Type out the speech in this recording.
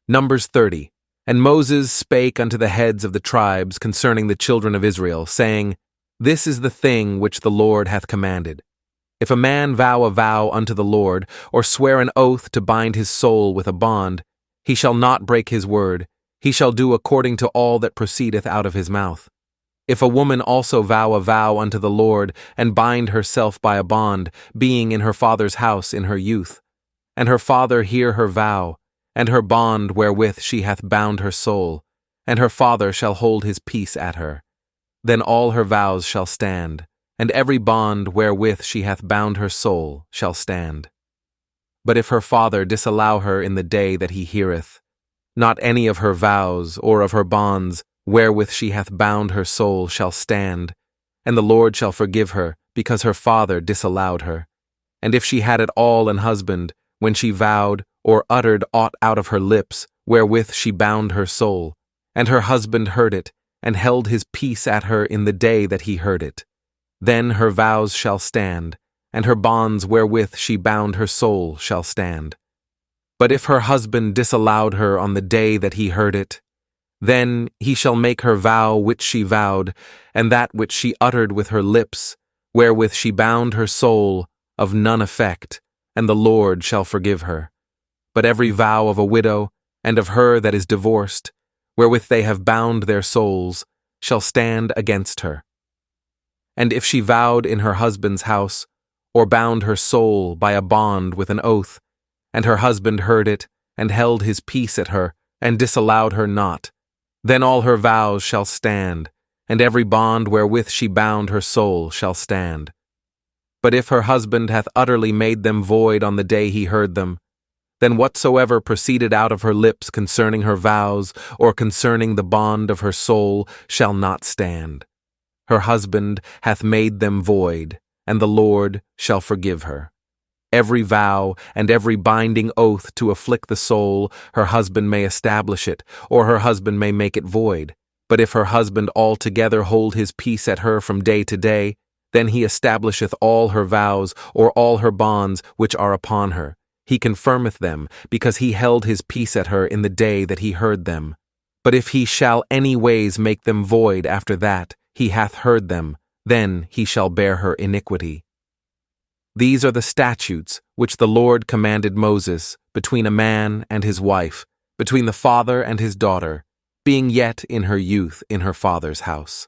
Numbers 30. And Moses spake unto the heads of the tribes concerning the children of Israel, saying, This is the thing which the Lord hath commanded. If a man vow a vow unto the Lord, or swear an oath to bind his soul with a bond, he shall not break his word, he shall do according to all that proceedeth out of his mouth. If a woman also vow a vow unto the Lord, and bind herself by a bond, being in her father's house in her youth, and her father hear her vow, and her bond wherewith she hath bound her soul, and her father shall hold his peace at her, then all her vows shall stand, and every bond wherewith she hath bound her soul shall stand. But if her father disallow her in the day that he heareth, not any of her vows or of her bonds wherewith she hath bound her soul shall stand, and the Lord shall forgive her, because her father disallowed her. And if she had at all an husband, when she vowed or uttered aught out of her lips, wherewith she bound her soul, and her husband heard it, and held his peace at her in the day that he heard it, then her vows shall stand, and her bonds wherewith she bound her soul shall stand. But if her husband disallowed her on the day that he heard it, then he shall make her vow which she vowed, and that which she uttered with her lips, wherewith she bound her soul, of none effect, and the Lord shall forgive her. But every vow of a widow, and of her that is divorced, wherewith they have bound their souls, shall stand against her. And if she vowed in her husband's house, or bound her soul by a bond with an oath, and her husband heard it, and held his peace at her, and disallowed her not, then all her vows shall stand, and every bond wherewith she bound her soul shall stand. But if her husband hath utterly made them void on the day he heard them, then whatsoever proceeded out of her lips concerning her vows, or concerning the bond of her soul, shall not stand. Her husband hath made them void, and the Lord shall forgive her. Every vow and every binding oath to afflict the soul, her husband may establish it, or her husband may make it void. But if her husband altogether hold his peace at her from day to day, then he establisheth all her vows, or all her bonds which are upon her. He confirmeth them, because he held his peace at her in the day that he heard them. But if he shall any ways make them void after that he hath heard them, then he shall bear her iniquity. These are the statutes which the Lord commanded Moses, between a man and his wife, between the father and his daughter, being yet in her youth in her father's house.